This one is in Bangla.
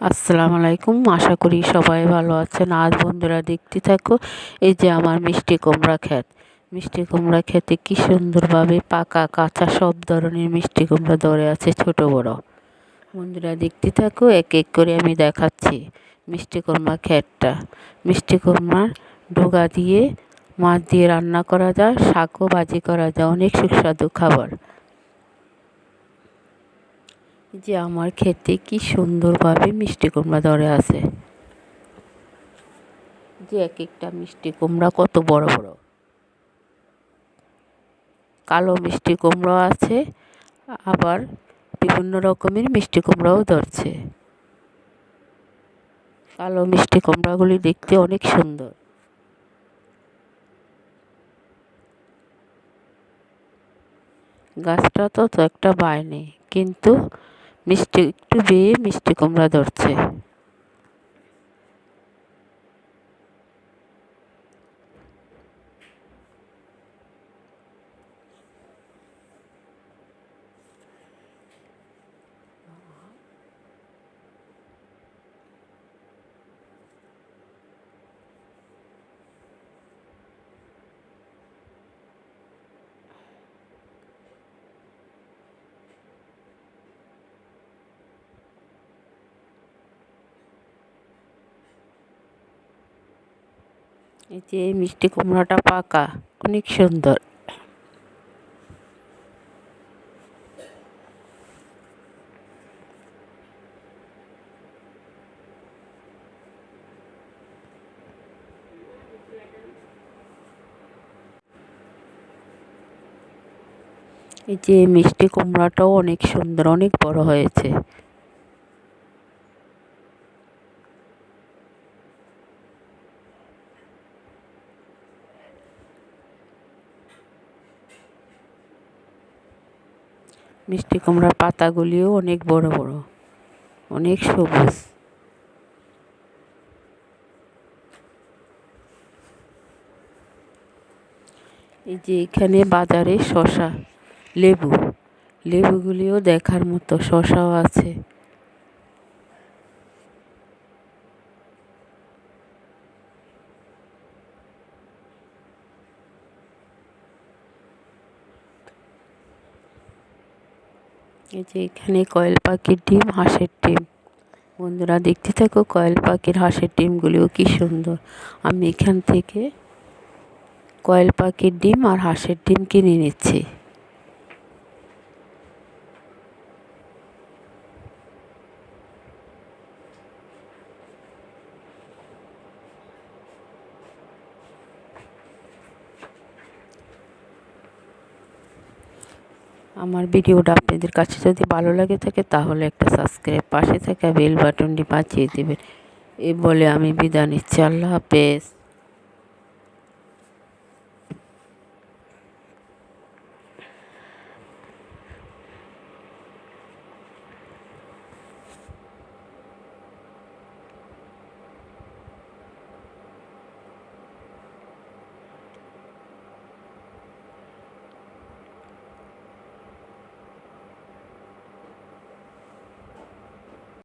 আসসালামু আলাইকুম। আশা করি সবাই ভালো আছেন। আজ বন্ধুরা দেখতে থাকো, এই যে আমার মিষ্টি কুমড়া ক্ষেত। মিষ্টি কুমড়া ক্ষেতে কি সুন্দরভাবে পাকা কাঁচা সব ধরনের মিষ্টি কুমড়া ধরে আছে, ছোট বড়। বন্ধুরা দেখতে থাকো, এক এক করে আমি দেখাচ্ছি মিষ্টি কুমড়া ক্ষেতটা। মিষ্টি কুমড়ার ডোগা দিয়ে মাছ দিয়ে রান্না করা যায়, শাকও ভাজি করা যায়, অনেক সুস্বাদু খাবার। যে আমার খেতে কি সুন্দরভাবে মিষ্টি কুমড়া ধরে আছে, যে এক একটা মিষ্টি কুমড়া কত বড় বড়। কালো মিষ্টি কুমড়াও আছে, আবার বিভিন্ন রকমের মিষ্টি কুমড়াও ধরছে। কালো মিষ্টি কুমড়াগুলি দেখতে অনেক সুন্দর। গাছটা তো একটা বায়নি, কিন্তু মিষ্টি একটু বেয়ে মিষ্টি কুমড়া ধরছে। এই যে মিষ্টি কুমড়াটা পাকা, অনেক সুন্দর। এই যে মিষ্টি কুমড়াটাও অনেক সুন্দর, অনেক বড় হয়েছে। মিষ্টি কুমড়ার পাতাগুলিও অনেক বড় বড়, অনেক সবুজ। এই যে এখানে বাজারে শসা, লেবুগুলিও দেখার মতো, শসাও আছে। এই যে এখানে কয়েল পাখির ডিম, হাঁসের ডিম। বন্ধুরা দেখতে থাকো, কয়েল পাখির হাঁসের ডিমগুলিও কি সুন্দর। আমি এখান থেকে কয়েল পাখির ডিম আর হাঁসের ডিম কিনে নিচ্ছি। আমার ভিডিওটা আপনাদের কাছে যদি ভালো লাগে থাকে, তাহলে একটা সাবস্ক্রাইব, পাশে থাকা বেল বাটনটি বাজিয়ে দেবেন। এই বলে আমি বিদায় নিচ্ছি। আল্লাহ হাফেজ।